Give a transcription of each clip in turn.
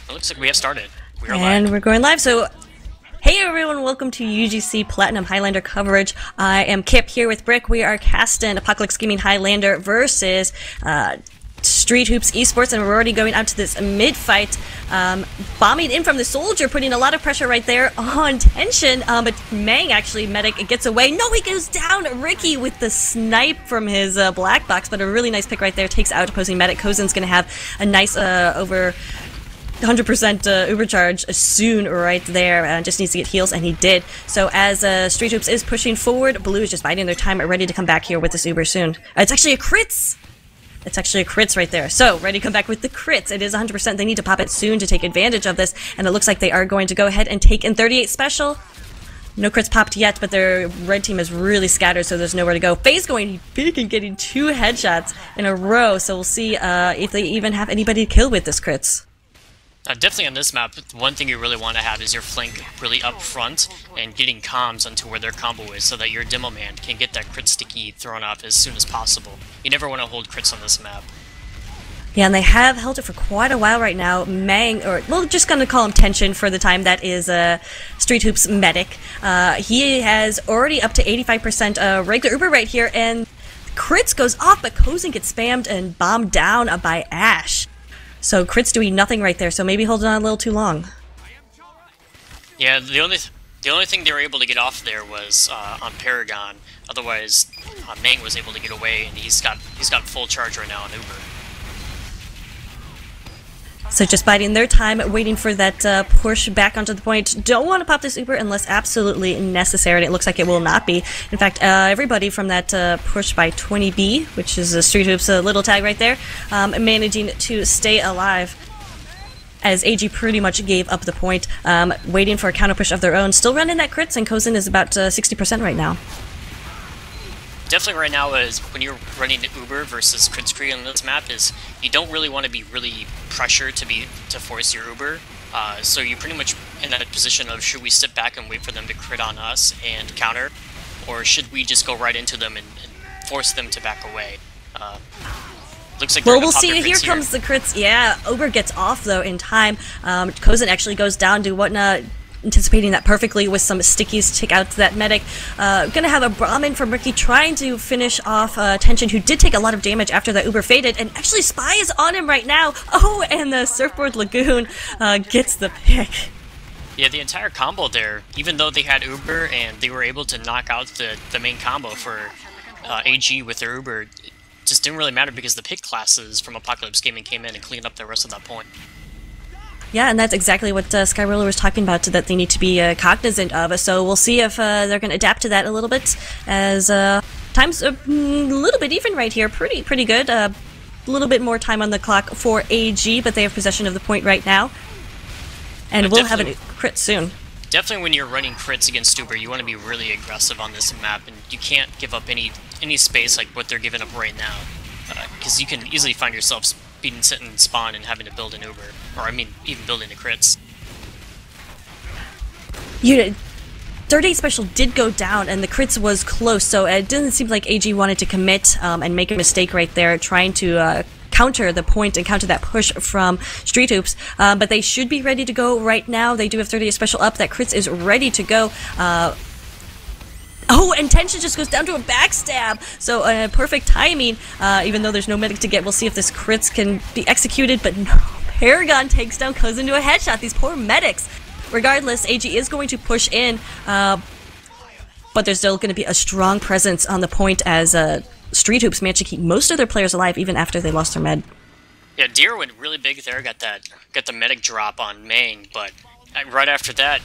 It looks like we have started. We are And live. we're going live. So, hey everyone, welcome to UGC Platinum Highlander coverage. I am Kip here with Brick. We are casting Apocalypse Gaming Highlander versus Street Hoops Esports, and we're already going out to this mid-fight. Bombing in from the soldier, putting a lot of pressure right there on tension, but Mang actually, medic, gets away. No, he goes down. Ricky with the snipe from his black box, but a really nice pick right there, takes out opposing medic. Kozen's going to have a nice over 100% Uber charge soon right there, just needs to get heals, and he did. So as Street Hoops is pushing forward, Blue is just biding their time, ready to come back here with this Uber soon. It's actually a crits! It's actually a crits right there. So, ready to come back with the crits. It is 100%. They need to pop it soon to take advantage of this, and it looks like they are going to go ahead and take in 38 special. No crits popped yet, but their red team is really scattered, so there's nowhere to go. FaZe going big and getting 2 headshots in a row, so we'll see if they even have anybody to kill with this crits. Definitely on this map, one thing you really want to have is your flank really up front and getting comms onto where their combo is so that your demo man can get that crit sticky thrown off as soon as possible. You never want to hold crits on this map. Yeah, and they have held it for quite a while right now. Mang, or we're just going to call him Tension for the time, that is Street Hoops medic. He has already up to 85% regular Uber right here, and crits goes off, but Kozen gets spammed and bombed down by Ash. So crits doing nothing right there, so maybe holding on a little too long. Yeah, the only thing they were able to get off there was on Paragon. Otherwise, Mang was able to get away, and he's got full charge right now on Uber. So just biding their time, waiting for that push back onto the point. Don't want to pop this Uber unless absolutely necessary, and it looks like it will not be. In fact, everybody from that push by 20B, which is a Street Hoops little tag right there, managing to stay alive, as AG pretty much gave up the point, waiting for a counter push of their own. Still running that crits, and Kozen is about 60% right now. Definitely right now is when you're running Uber versus Kritzkrieg on this map is you don't really want to be really pressured to force your Uber. So you're pretty much in that position of should we sit back and wait for them to crit on us and counter, or should we just go right into them and force them to back away? Looks like well, we'll see. Here comes the crits. Yeah, Uber gets off though in time. Kozen actually goes down to whatnot. Anticipating that perfectly with some stickies to take out that medic. Gonna have a Brahmin from Ricky trying to finish off Tension, who did take a lot of damage after that Uber faded, and actually Spy is on him right now. Oh, and the Surfboard Lagoon gets the pick. Yeah, the entire combo there, even though they had Uber and they were able to knock out the main combo for AG with their Uber, it just didn't really matter because the pick classes from Apocalypse Gaming came in and cleaned up the rest of that point. Yeah, and that's exactly what Skyroller was talking about, that they need to be cognizant of. So we'll see if they're going to adapt to that a little bit, as time's a little bit even right here. Pretty good. A little bit more time on the clock for AG, but they have possession of the point right now. And we'll have a crit soon. Definitely when you're running crits against Uber, you want to be really aggressive on this map, and you can't give up any space like what they're giving up right now. Because you can easily find yourself being sit and spawn and having to build an Uber, or I mean, even building the crits. 38 special did go down, and the crits was close, so it didn't seem like AG wanted to commit and make a mistake right there, trying to counter the point and counter that push from Street Hoops. But they should be ready to go right now. They do have 38 special up. That crits is ready to go. Oh, and Tension just goes down to a backstab. So perfect timing, even though there's no medic to get. We'll see if this crits can be executed, but no. Paragon takes down Kozen to a headshot. These poor medics. Regardless, AG is going to push in, but there's still going to be a strong presence on the point as Street Hoops managed to keep most of their players alive even after they lost their med. Yeah, Deer went really big there, got the medic drop on Mang, but right after that,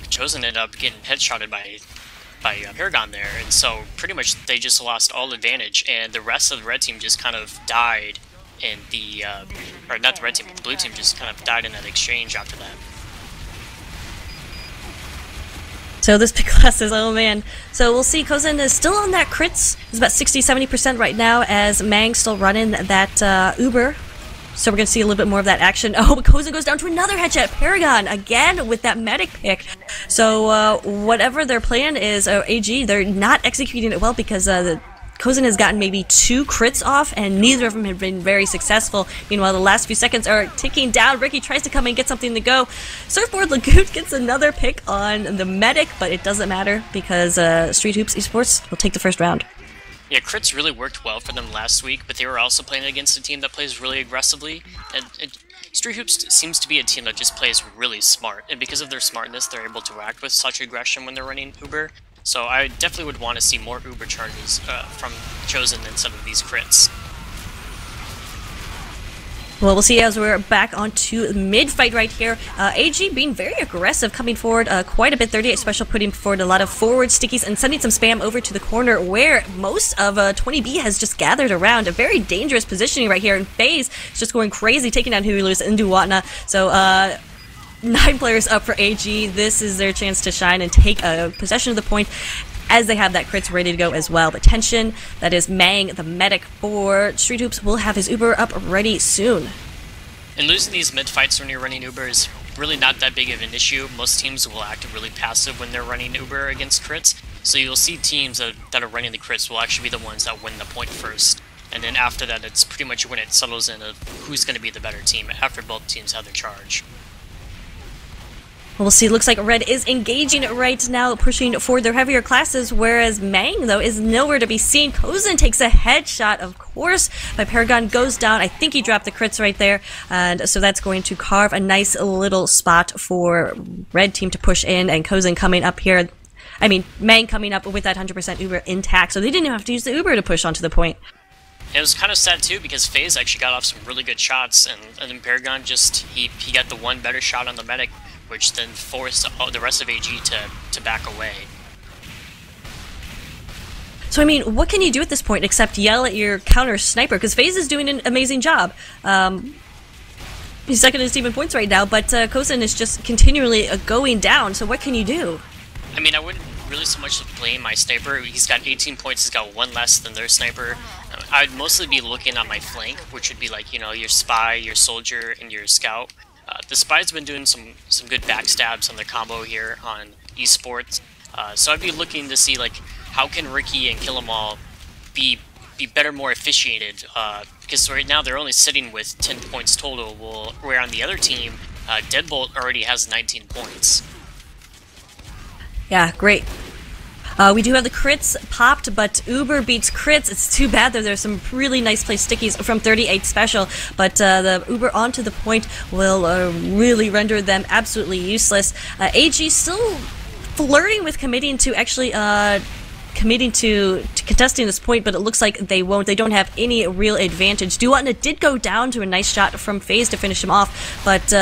Chosen ended up getting headshotted by Paragon there, and so pretty much they just lost all advantage, and the rest of the red team just kind of died in the, or not the red team, but the blue team just kind of died in that exchange after that. So this pick class is, oh man. So we'll see, Kozen is still on that crits. It's about 60-70% right now, as Mang's still running that Uber. So we're going to see a little bit more of that action. Oh, but Kozen goes down to another headshot. Paragon, again, with that medic pick. So whatever their plan is, AG, they're not executing it well because the Kozin has gotten maybe 2 crits off, and neither of them have been very successful. Meanwhile, the last few seconds are ticking down. Ricky tries to come and get something to go. Surfboard Lagoon gets another pick on the medic, but it doesn't matter because Street Hoops Esports will take the first round. Yeah, crits really worked well for them last week, but they were also playing against a team that plays really aggressively. And Street Hoops seems to be a team that just plays really smart, and because of their smartness, they're able to act with such aggression when they're running Uber. So I definitely would want to see more Uber charges from Chosen instead of these crits. Well, we'll see as we're back onto mid-fight right here. AG being very aggressive, coming forward quite a bit. 38 Special putting forward a lot of forward stickies and sending some spam over to the corner where most of 20B has just gathered around. A very dangerous positioning right here, and FaZe is just going crazy, taking down Huilus and Duwatna. So, 9 players up for AG. This is their chance to shine and take possession of the point, as they have that crits ready to go as well. But tension, that is Mang, the medic for Street Hoops, will have his Uber up ready soon. And losing these mid-fights when you're running Uber is really not that big of an issue. Most teams will act really passive when they're running Uber against crits. So you'll see teams that are running the crits will actually be the ones that win the point first. And then after that, it's pretty much when it settles in of who's going to be the better team after both teams have their charge. We'll see. Looks like Red is engaging right now, pushing for their heavier classes, whereas Mang, though, is nowhere to be seen. Kozin takes a headshot, of course, but Paragon goes down. I think he dropped the crits right there, and so that's going to carve a nice little spot for Red team to push in, and Kozin coming up here. I mean, Mang coming up with that 100% Uber intact, so they didn't even have to use the Uber to push onto the point. It was kind of sad too because FaZe actually got off some really good shots, and then Paragon just he got the one better shot on the medic, which then forced the rest of AG to back away. So I mean, what can you do at this point except yell at your counter sniper? Because FaZe is doing an amazing job. He's second in his team in points right now, but Kozin is just continually going down. So what can you do? I mean, I wouldn't really so much blame my sniper. He's got 18 points. He's got 1 less than their sniper. I'd mostly be looking at my flank, which would be like, you know, your spy, your soldier, and your scout. The spy's been doing some good backstabs on their combo here on esports. So I'd be looking to see like how can Ricky and Kill 'Em All be better, more officiated. Because right now they're only sitting with 10 points total, where on the other team, Deadbolt already has 19 points. Yeah, great. We do have the crits popped, but Uber beats crits. It's too bad that there's some really nice play stickies from 38 Special, but the Uber onto the point will really render them absolutely useless. AG still flirting with committing to actually contesting this point, but it looks like they won't. They don't have any real advantage. Duwatna did go down to a nice shot from FaZe to finish him off, but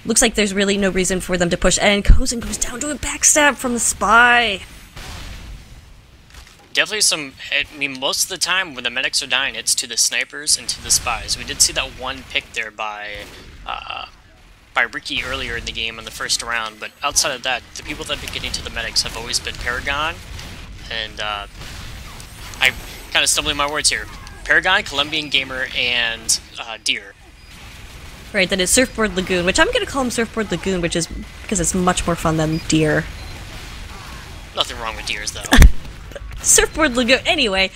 looks like there's really no reason for them to push, and Kozin goes down to a backstab from the spy. Definitely some, I mean, most of the time when the medics are dying, it's to the snipers and to the spies. We did see that one pick there by Ricky earlier in the game in the first round, but outside of that, the people that have been getting to the medics have always been Paragon, and I'm kind of stumbling my words here. Paragon, Colombian Gamer, and Deer. Right, that is Surfboard Lagoon, which I'm going to call him Surfboard Lagoon, which is because it's much more fun than Deer. Nothing wrong with Deers, though. Surfboard Lagoon. Anyway,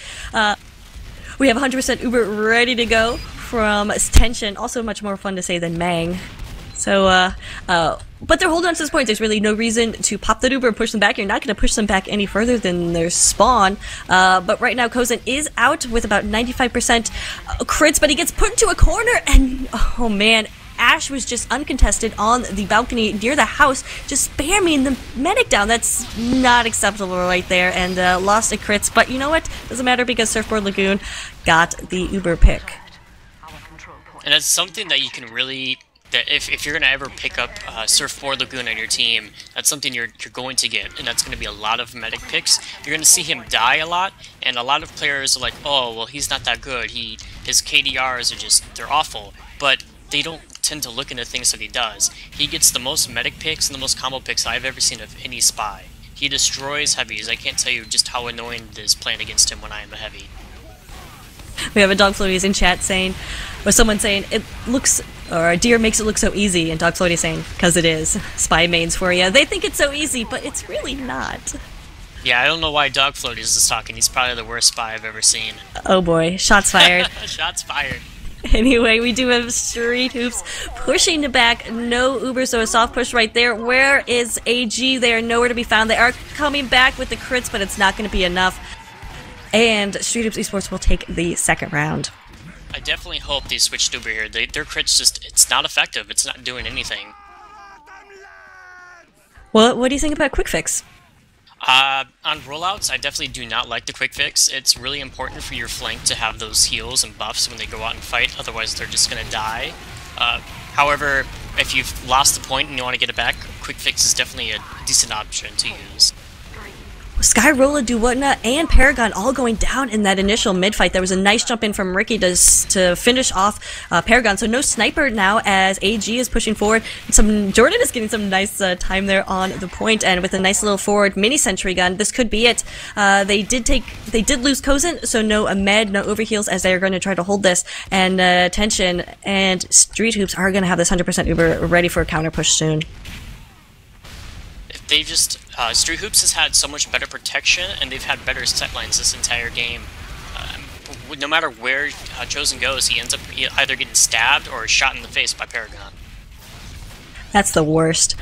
we have 100% Uber ready to go from Tension. Also much more fun to say than Mang. So, but they're holding on to this point. There's really no reason to pop that Uber and push them back. You're not going to push them back any further than their spawn. But right now, Kozin is out with about 95% crits, but he gets put into a corner, and oh man, Ash was just uncontested on the balcony near the house, just spamming the medic down. That's not acceptable right there, and lost a crits. But you know what? Doesn't matter because Surfboard Lagoon got the Uber pick. And that's something that you can really, that if you're going to ever pick up Surfboard Lagoon on your team, that's something you're going to get, and that's going to be a lot of medic picks. You're going to see him die a lot, and a lot of players are like, oh, well, he's not that good. His KDRs are just, they're awful. But they don't tend to look into things that he does. He gets the most medic picks and the most combo picks I've ever seen of any spy. He destroys heavies. I can't tell you just how annoying it is playing against him when I am a heavy. We have a Dog Floaties in chat saying, or someone saying, it looks, or Deer makes it look so easy, and Dog Floaties saying, because it is. Spy mains for you. They think it's so easy, but it's really not. Yeah, I don't know why Dog Float is just talking. He's probably the worst spy I've ever seen. Oh boy, shots fired. Shots fired. Anyway, we do have Street Hoops pushing back. No Uber, so a soft push right there. Where is AG? They are nowhere to be found. They are coming back with the crits, but it's not going to be enough. And Street Hoops Esports will take the second round. I definitely hope they switched Uber here. Their crits just, it's not effective. It's not doing anything. Well, what do you think about Quick Fix? On rollouts, I definitely do not like the quick fix. It's really important for your flank to have those heals and buffs when they go out and fight, otherwise they're just gonna die. However, if you've lost the point and you want to get it back, quick fix is definitely a decent option to use. Skyrolla, Duwatna, and Paragon all going down in that initial mid-fight. There was a nice jump in from Ricky to finish off Paragon. So no sniper now as AG is pushing forward. Jordan is getting some nice time there on the point, and with a nice little forward mini sentry gun, this could be it. They did lose Kozin, so no Ahmed, no overheals as they are going to try to hold this. And tension and Street Hoops are going to have this 100% Uber ready for a counter push soon. They just, Street Hoops has had so much better protection, and they've had better set lines this entire game. No matter where Chosen goes, he ends up either getting stabbed or shot in the face by Paragon. That's the worst.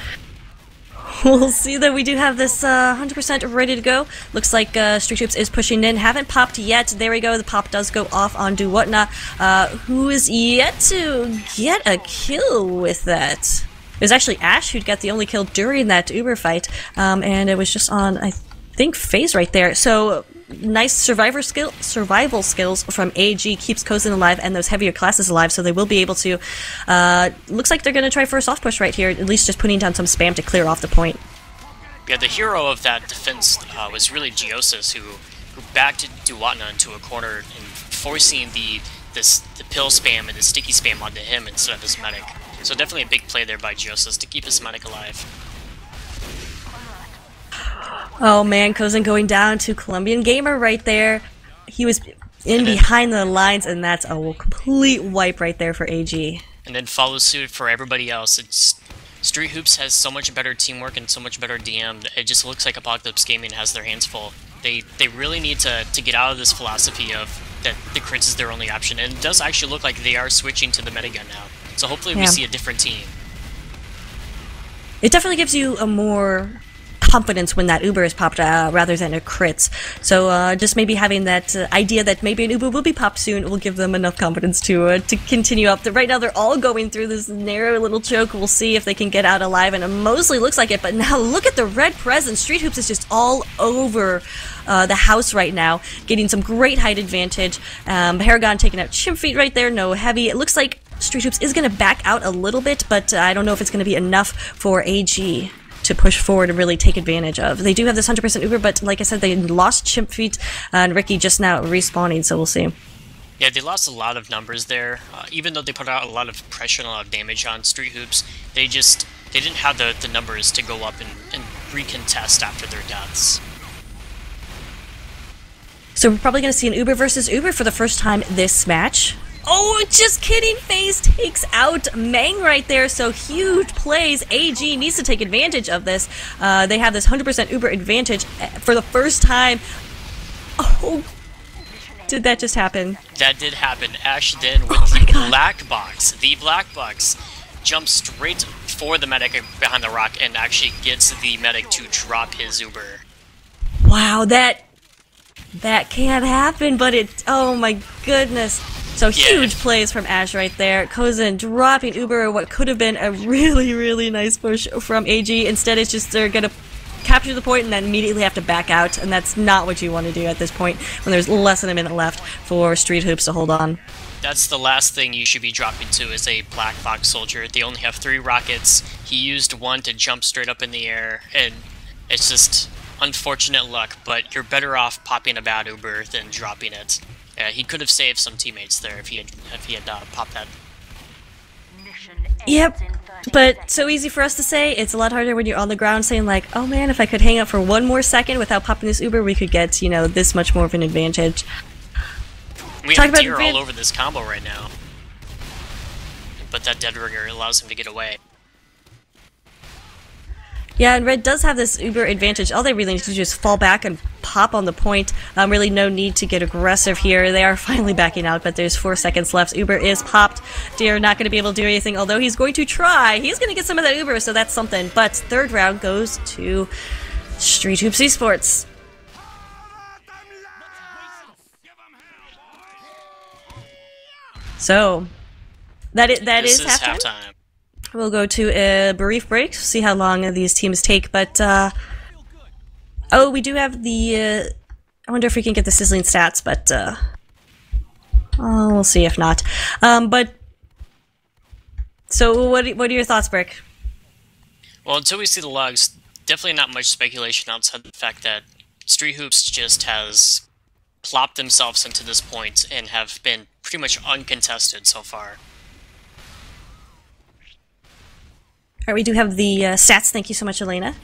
We'll see that we do have this 100% ready to go. Looks like Street Hoops is pushing in. Haven't popped yet. There we go. The pop does go off on Duwatna, who is yet to get a kill with that. It was actually Ash who got the only kill during that Uber fight, and it was just on, I think, FaZe right there. So nice survival skills from AG keeps Kozin alive and those heavier classes alive, so they will be able to. Looks like they're going to try for a soft push right here, at least just putting down some spam to clear off the point. Yeah, the hero of that defense was really Geosis, who backed Duwatna into a corner and forcing the pill spam and the sticky spam onto him instead of his medic. So definitely a big play there by Geosis to keep his medic alive. Oh man, Kozin going down to Colombian Gamer right there. He was in behind the lines, and that's a complete wipe right there for AG. And then follow suit for everybody else. Street Hoops has so much better teamwork and so much better DM. It just looks like Apocalypse Gaming has their hands full. They really need to get out of this philosophy of that the crits is their only option, and it does actually look like they are switching to the metagun now. So hopefully we see a different team. It definitely gives you a more confidence when that Uber is popped rather than a crits. So just maybe having that idea that maybe an Uber will be popped soon will give them enough confidence to continue up. Right now they're all going through this narrow little choke. We'll see if they can get out alive, and it mostly looks like it. But now look at the red presence. Street Hoops is just all over the house right now, getting some great height advantage. Paragon taking out Chimp Feet right there, no heavy. It looks like Street Hoops is going to back out a little bit, but I don't know if it's going to be enough for AG to push forward and really take advantage of. They do have this 100% Uber, but like I said, they lost Chimp Feet and Ricky just now respawning, so we'll see. Yeah, they lost a lot of numbers there. Even though they put out a lot of pressure and a lot of damage on Street Hoops, they didn't have the numbers to go up and recontest after their deaths. So we're probably going to see an Uber versus Uber for the first time this match. Oh, just kidding. FaZe takes out Mang right there, so huge plays. AG needs to take advantage of this. They have this 100% Uber advantage for the first time. Oh, did that just happen? That did happen. Ash then with the black box. The black box jumps straight for the medic behind the rock and actually gets the medic to drop his Uber. Wow, that can't happen, but it, oh my goodness. So huge plays from Ash right there. Kozin dropping Uber, what could have been a really, really nice push from AG. Instead, it's just they're going to capture the point and then immediately have to back out, and that's not what you want to do at this point when there's less than a minute left for Street Hoops to hold on. That's the last thing you should be dropping to is a black box soldier. They only have 3 rockets. He used 1 to jump straight up in the air, and it's just unfortunate luck, but you're better off popping a bad Uber than dropping it. He could have saved some teammates there if he had popped that. Yep, but so easy for us to say. It's a lot harder when you're on the ground saying like, oh man, if I could hang out for 1 more second without popping this Uber, we could get, you know, this much more of an advantage. We have Deer all over this combo right now. But that Dead Ringer allows him to get away. Yeah, and Red does have this Uber advantage. All they really need to do is fall back and pop on the point. Really no need to get aggressive here. They are finally backing out, but there's 4 seconds left. Uber is popped. They're not going to be able to do anything, although he's going to try. He's going to get some of that Uber, so that's something. But third round goes to Street Hoops Esports. So, that is halftime. We'll go to a brief break, see how long these teams take, but, oh, we do have the, I wonder if we can get the sizzling stats, but, oh, we'll see if not. But, so what are your thoughts, Brick? Well, until we see the logs, definitely not much speculation outside the fact that Street Hoops just has plopped themselves into this point and have been pretty much uncontested so far. Alright, we do have the stats. Thank you so much, Elena.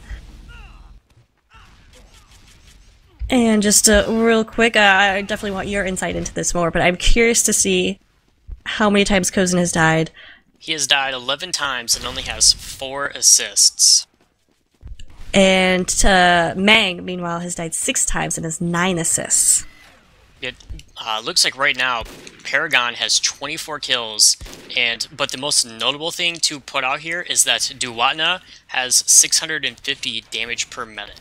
And just real quick, I definitely want your insight into this more, but I'm curious to see how many times Kozin has died. He has died 11 times and only has 4 assists. And Mang, meanwhile, has died 6 times and has 9 assists. It looks like right now, Paragon has 24 kills, but the most notable thing to put out here is that Duwatna has 650 damage per minute.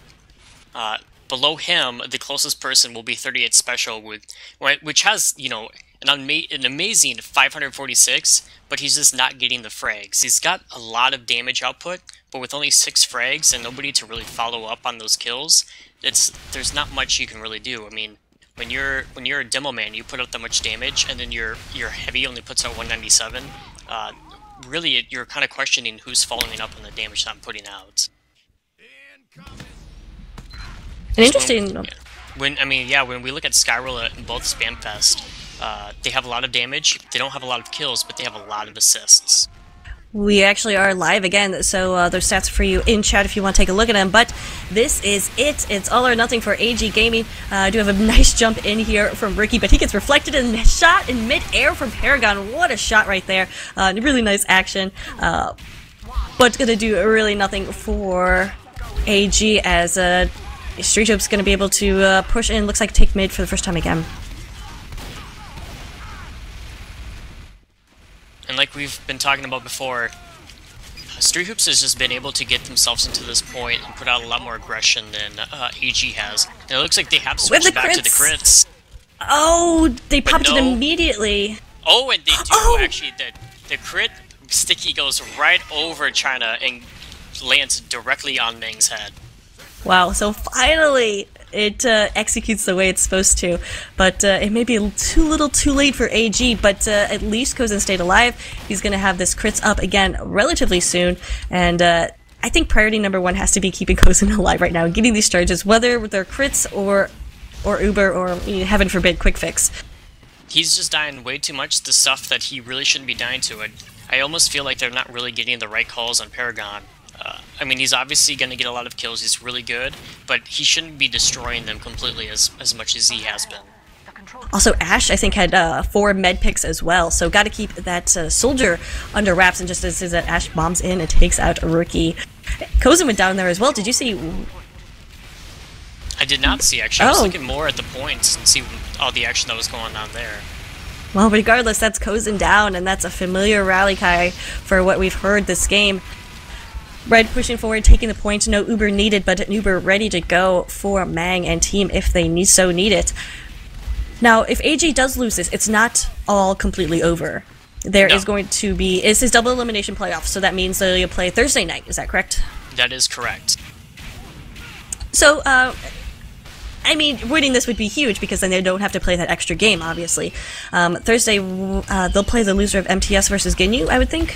Below him, the closest person will be 38 Special, which has, you know, an amazing 546, but he's just not getting the frags. He's got a lot of damage output, but with only 6 frags and nobody to really follow up on those kills, there's not much you can really do. I mean, when you're a demo man, you put out that much damage, and then your heavy only puts out 197. Really, you're kind of questioning who's following up on the damage that I'm putting out. Interesting. When we look at Skyroll in both Spamfest, they have a lot of damage. They don't have a lot of kills, but they have a lot of assists. We actually are live again, so there's stats for you in chat if you want to take a look at them, but this is it. It's all or nothing for AG Gaming. I do have a nice jump in here from Ricky, but he gets reflected in shot in mid-air from Paragon. What a shot right there. Really nice action, but it's going to do really nothing for AG as Street Hoops going to be able to push in. Looks like take mid for the first time again. And like we've been talking about before, Street Hoops has just been able to get themselves into this point and put out a lot more aggression than AG has. And it looks like they have switched back to the crits. Oh, they popped it immediately. Oh, and they do actually. The crit sticky goes right over China and lands directly on Meng's head. Wow, so finally it executes the way it's supposed to, but it may be a little too late for AG, but at least Kozin stayed alive. He's going to have this crits up again relatively soon, and I think priority number 1 has to be keeping Kozin alive right now and getting these charges, whether they're crits or Uber or, heaven forbid, quick fix. He's just dying way too much to stuff that he really shouldn't be dying to. I almost feel like they're not really getting the right calls on Paragon. I mean, he's obviously going to get a lot of kills, he's really good, but he shouldn't be destroying them completely as much as he has been. Also, Ash, I think, had 4 med picks as well, so got to keep that soldier under wraps, and just as that Ash bombs in and takes out a rookie. Kozin went down there as well, did you see? I did not see, actually. I was looking more at the points and see all the action that was going on there. Well, regardless, that's Kozin down, and that's a familiar rally cry for what we've heard this game. Red pushing forward, taking the point. No Uber needed, but an Uber ready to go for Mang and team if they need it. Now, if AG does lose this, it's not all completely over. There is going to be... It's his double elimination playoff, so that means they'll play Thursday night. Is that correct? That is correct. So, I mean, winning this would be huge because then they don't have to play that extra game, obviously. Thursday, they'll play the loser of MTS versus Ginyu, I would think?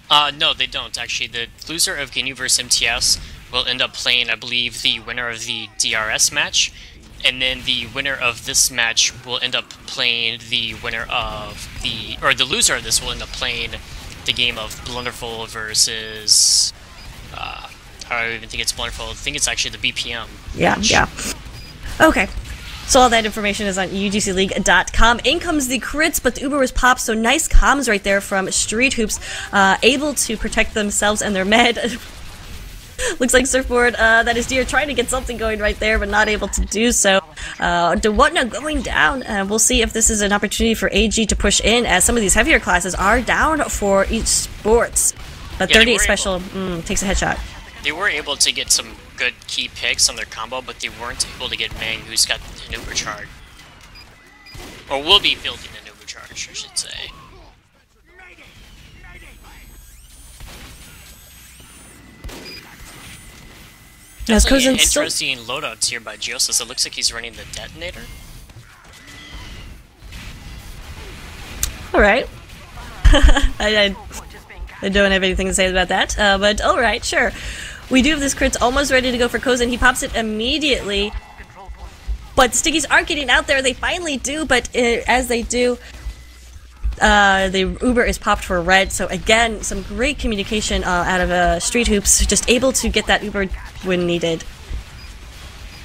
No, they don't, actually. The loser of Ginyu versus MTS will end up playing, I believe, the winner of the DRS match, and then the winner of this match will end up playing the winner of the... Or the loser of this will end up playing the game of Blunderful versus... I don't even think it's Blunderful. I think it's actually the BPM. Yeah. Okay. So all that information is on UGCleague.com. In comes the crits, but the Uber was popped, so nice comms right there from Street Hoops, able to protect themselves and their med. Looks like Surfboard, that is Deer trying to get something going right there, but not able to do so. Dewatna going down. We'll see if this is an opportunity for AG to push in, as some of these heavier classes are down for esports. But 38 special takes a headshot. They were able to get some good key picks on their combo, but they weren't able to get Meng, who's got an uber charge. Or will be building an uber charge, I should say. Definitely interesting loadouts here by Geosis. It looks like he's running the detonator. Alright. I don't have anything to say about that, but alright, sure. We do have this crit almost ready to go for Kozin. He pops it immediately. But Stickies aren't getting out there. They finally do, but as they do, the Uber is popped for red. So again, some great communication out of Street Hoops, just able to get that Uber when needed.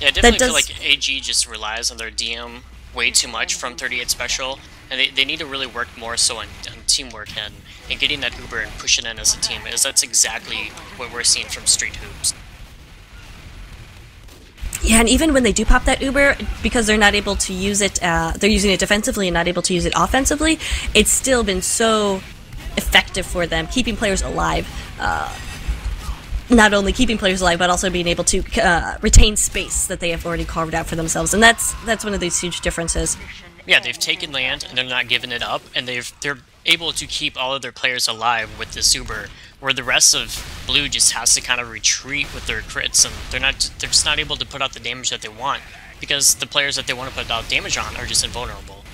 Yeah, I definitely feel like AG just relies on their DM way too much from 38 Special, and they need to really work more so on teamwork and getting that Uber and pushing in as a team, as that's exactly what we're seeing from Street Hoops. Yeah, and even when they do pop that Uber, because they're not able to use it, they're using it defensively and not able to use it offensively, it's still been so effective for them, keeping players alive. Not only keeping players alive, but also being able to retain space that they have already carved out for themselves, and that's one of these huge differences. Yeah, they've taken land and they're not giving it up, and they're able to keep all of their players alive with this Uber, where the rest of Blue just has to kind of retreat with their crits, and they're just not able to put out the damage that they want, because the players that they want to put out damage on are just invulnerable.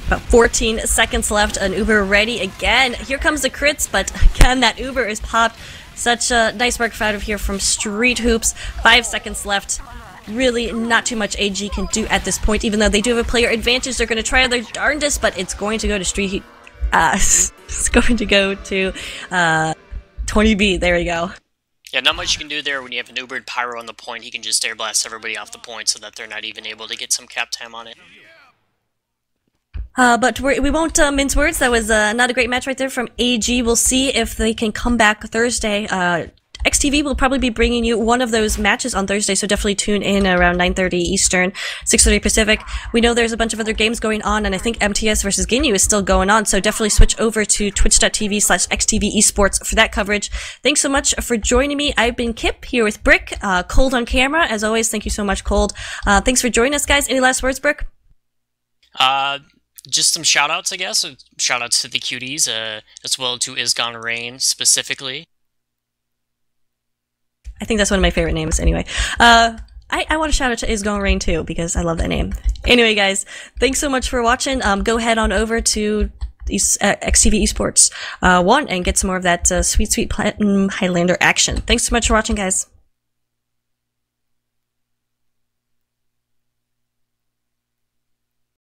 About 14 seconds left, an Uber ready again. Here comes the crits, but again, that Uber is popped. Such a nice work out of here from Street Hoops. 5 seconds left. Really not too much AG can do at this point, even though they do have a player advantage. They're going to try their darndest, but it's going to go to Street it's going to go to 20B. There we go. Yeah, not much you can do there when you have an Ubered Pyro on the point. He can just air blast everybody off the point so that they're not even able to get some cap time on it. But we won't mince words. That was not a great match right there from AG. We'll see if they can come back Thursday. eXtv will probably be bringing you one of those matches on Thursday, so definitely tune in around 9:30 Eastern, 6:30 Pacific. We know there's a bunch of other games going on, and I think MTS versus Ginyu is still going on, so definitely switch over to twitch.tv/eXtv esports for that coverage. Thanks so much for joining me. I've been Kip, here with Brick, Cold on camera. As always, thank you so much, Cold. Thanks for joining us, guys. Any last words, Brick? Just some shout-outs, I guess. Shout-outs to the cuties, as well to Isgone Rain, specifically. I think that's one of my favorite names, anyway. I want to shout out to Isgone Rain, too, because I love that name. Anyway, guys, thanks so much for watching. Go head on over to eXtv Esports 1 and get some more of that sweet, sweet Platinum Highlander action. Thanks so much for watching, guys.